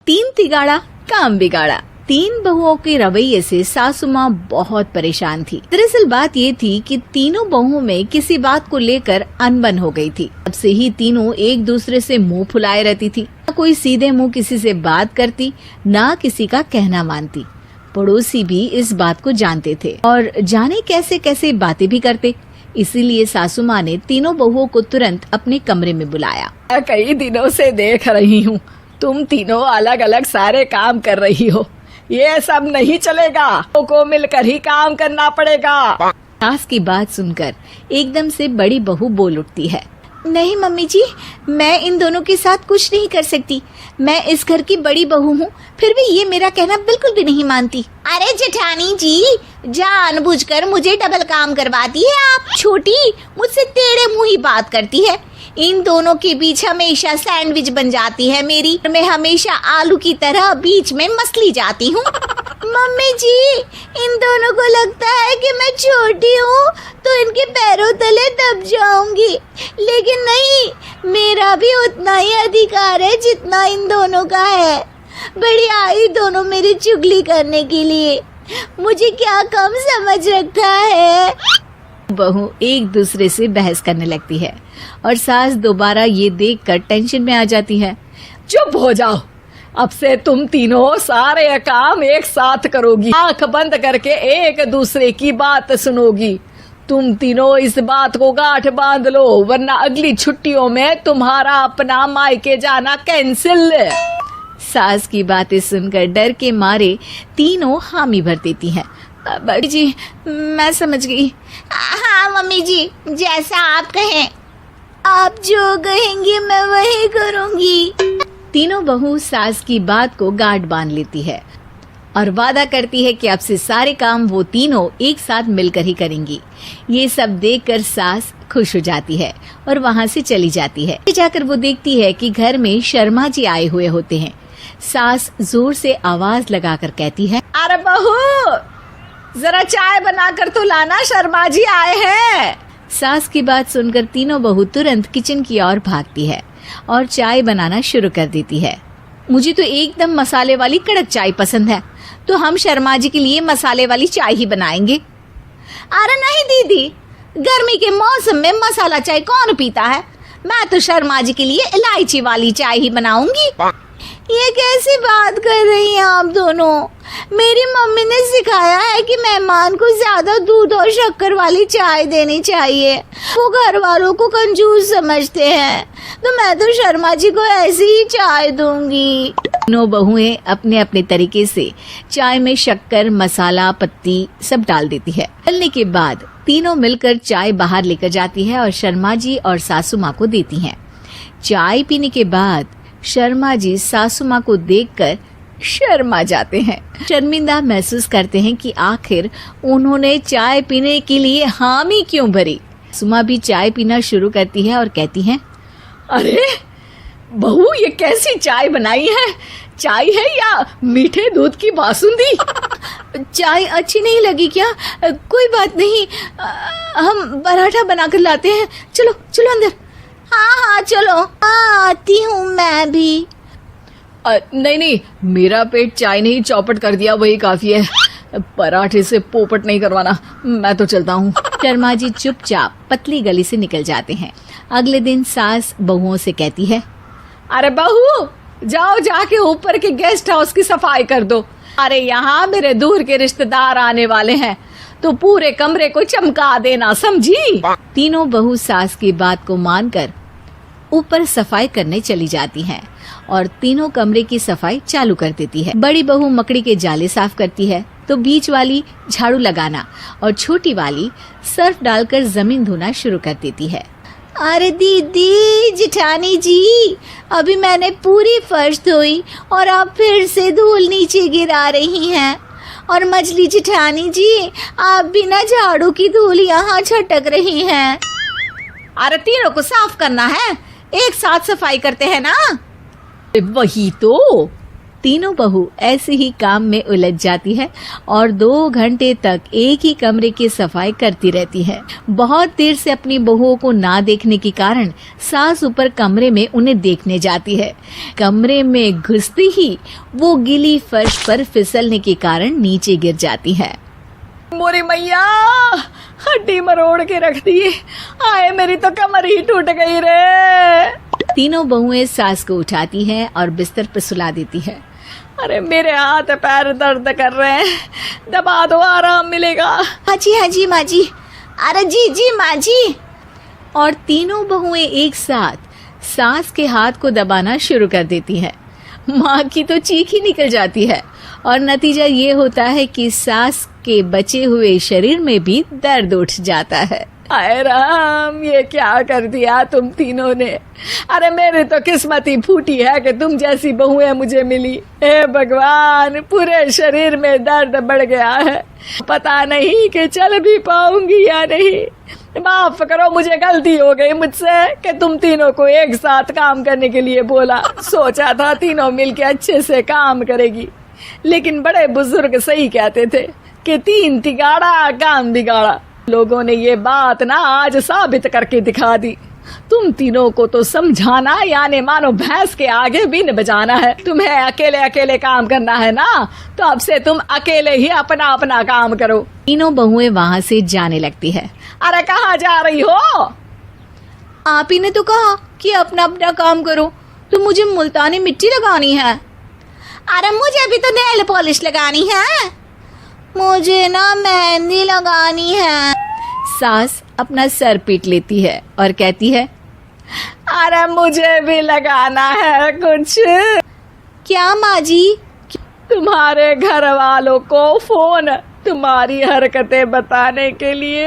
तीन तिगाड़ा काम बिगाड़ा। तीन बहुओं के रवैये से सासू माँ बहुत परेशान थी। दरअसल बात ये थी कि तीनों बहुओं में किसी बात को लेकर अनबन हो गई थी। तब से ही तीनों एक दूसरे से मुंह फुलाए रहती थी। न कोई सीधे मुंह किसी से बात करती, ना किसी का कहना मानती। पड़ोसी भी इस बात को जानते थे और जाने कैसे कैसे बातें भी करते। इसीलिए सासू माँ ने तीनों बहुओं को तुरंत अपने कमरे में बुलाया। कई दिनों से देख रही हूँ तुम तीनों अलग अलग सारे काम कर रही हो। ये सब नहीं चलेगा, को मिलकर ही काम करना पड़ेगा। सास की बात सुनकर एकदम से बड़ी बहू बोल उठती है। नहीं मम्मी जी, मैं इन दोनों के साथ कुछ नहीं कर सकती। मैं इस घर की बड़ी बहू हूँ, फिर भी ये मेरा कहना बिल्कुल भी नहीं मानती। अरे जेठानी जी, जानबूझकर मुझे डबल काम करवाती है आप। छोटी मुझसे टेढ़े मुंह ही बात करती है। इन दोनों के बीच हमेशा सैंडविच बन जाती है मेरी। मैं हमेशा आलू की तरह बीच में मसली जाती हूँ। मम्मी जी, इन दोनों को लगता है कि मैं छोटी हूँ तो इनके पैरों तले दब जाऊंगी, लेकिन नहीं, मेरा भी उतना ही अधिकार है जितना इन दोनों का है। बढ़िया आई दोनों मेरी चुगली करने के लिए। मुझे क्या कम समझ रखा है। बहू एक दूसरे से बहस करने लगती है और सास दोबारा ये देखकर टेंशन में आ जाती है। चुप हो जाओ, अब से तुम तीनों सारे काम एक साथ करोगी। आंख बंद करके एक दूसरे की बात सुनोगी। तुम तीनों इस बात को गांठ बांध लो, वरना अगली छुट्टियों में तुम्हारा अपना मायके जाना कैंसिल। सास की बातें सुनकर डर के मारे तीनों हामी भर देती हैं। बड़ी जी, मैं समझ गई। हाँ मम्मी जी, जैसा आप कहें। आप जो कहेंगी मैं वही करूँगी। तीनों बहू सास की बात को गांठ बांध लेती है और वादा करती है कि अब से सारे काम वो तीनों एक साथ मिलकर ही करेंगी। ये सब देखकर सास खुश हो जाती है और वहाँ से चली जाती है। जाकर वो देखती है कि घर में शर्मा जी आए हुए होते हैं। सास जोर से आवाज लगाकर कहती है, अरे बहू, जरा चाय बनाकर तो लाना, शर्मा जी आए हैं। सास की बात सुनकर तीनों बहू तुरंत किचन की ओर भागती है और चाय बनाना शुरू कर देती है। मुझे तो एकदम मसाले वाली कड़क चाय पसंद है, तो हम शर्मा जी के लिए मसाले वाली चाय ही बनाएंगे। अरे नहीं दीदी, गर्मी के मौसम में मसाला चाय कौन पीता है। मैं तो शर्मा जी के लिए इलायची वाली चाय ही बनाऊंगी। ये कैसी बात कर रही हैं आप दोनों। मेरी मम्मी ने सिखाया है कि मेहमान को ज्यादा दूध और शक्कर वाली चाय देनी चाहिए। वो घर वालों को कंजूस समझते हैं, तो मैं तो शर्मा जी को ऐसी ही चाय दूंगी। दोनों बहुएं अपने अपने तरीके से चाय में शक्कर, मसाला, पत्ती सब डाल देती है। डालने के बाद तीनों मिलकर चाय बाहर लेकर जाती है और शर्मा जी और सासू माँ को देती हैं। चाय पीने के बाद शर्मा जी सासू माँ को देखकर शर्मा जाते हैं। शर्मिंदा महसूस करते हैं कि आखिर उन्होंने चाय पीने के लिए हामी क्यों भरी। सुमा भी चाय पीना शुरू करती है और कहती है, अरे बहू, ये कैसी चाय बनाई है? चाय है या मीठे दूध की बासुंदी? चाय अच्छी नहीं लगी क्या? कोई बात नहीं, हम पराठा बनाकर लाते हैं। चलो चलो अंदर। हाँ चलो, आती हूँ मैं भी। नहीं नहीं, मेरा पेट चाय ने ही चौपट कर दिया, वही काफी है। पराठे से पोपट नहीं करवाना, मैं तो चलता हूँ। शर्मा जी चुपचाप पतली गली से निकल जाते हैं। अगले दिन सास बहुओं से कहती है, अरे बहू, जाओ जाके ऊपर के गेस्ट हाउस की सफाई कर दो। अरे यहाँ मेरे दूर के रिश्तेदार आने वाले हैं, तो पूरे कमरे को चमका देना, समझी? तीनों बहू सास की बात को मानकर ऊपर सफाई करने चली जाती हैं और तीनों कमरे की सफाई चालू कर देती है। बड़ी बहू मकड़ी के जाले साफ करती है, तो बीच वाली झाड़ू लगाना और छोटी वाली सर्फ डालकर जमीन धोना शुरू कर देती है। अरे दीदी, जेठानी जी, अभी मैंने पूरी फर्श धोई और आप फिर से धूल नीचे गिरा रही हैं। और मछली जेठानी जी, आप बिना झाड़ू की धूल यहाँ छटक रही हैं। अरे तीनों को साफ करना है, एक साथ सफाई करते हैं ना। वही तो, तीनों बहू ऐसे ही काम में उलझ जाती है और 2 घंटे तक एक ही कमरे की सफाई करती रहती है। बहुत देर से अपनी बहुओं को ना देखने के कारण सास ऊपर कमरे में उन्हें देखने जाती है। कमरे में घुसते ही वो गीली फर्श पर फिसलने के कारण नीचे गिर जाती है। मोरी मैया, हड्डी मरोड़ के रख दी। आए मेरी तो कमर ही टूट गई रे। तीनों बहुएं सास को उठाती हैं और बिस्तर पर सुला देती है। अरे मेरे हाथ पैर दर्द कर रहे हैं, दबा दो आराम मिलेगा। हाँ जी माँ जी। अरे जी माँ जी। और तीनों बहुएं एक साथ सास के हाथ को दबाना शुरू कर देती हैं। माँ की तो चीख ही निकल जाती है और नतीजा ये होता है कि सास के बचे हुए शरीर में भी दर्द उठ जाता है। हाय राम, ये क्या कर दिया तुम तीनों ने। अरे मेरी तो किस्मत ही फूटी है कि तुम जैसी बहुएं मुझे मिली। हे भगवान, पूरे शरीर में दर्द बढ़ गया है, पता नहीं कि चल भी पाऊंगी या नहीं। माफ करो, मुझे गलती हो गई मुझसे कि तुम तीनों को एक साथ काम करने के लिए बोला। सोचा था तीनों मिलके अच्छे से काम करेगी, लेकिन बड़े बुजुर्ग सही कहते थे कि 3 तिगाड़ा काम बिगाड़ा। लोगों ने ये बात ना आज साबित करके दिखा दी। तुम तीनों को तो समझाना यानी मानो भैंस के आगे बीन बजाना है। तुम्हें अकेले अकेले काम करना है ना, तो अब से तुम अकेले ही अपना अपना काम करो। तीनों बहुएं वहाँ से जाने लगती है। अरे कहाँ जा रही हो? आप ही ने तो कहा कि अपना अपना काम करो, तो मुझे मुल्तानी मिट्टी लगानी है। अरे मुझे भी तो नेल पॉलिश लगानी है। मुझे ना मेहंदी लगानी है। सास अपना सर पीट लेती है और कहती है, अरे मुझे भी लगाना है कुछ। क्या माँ जी? तुम्हारे घर वालों को फोन तुम्हारी हरकतें बताने के लिए।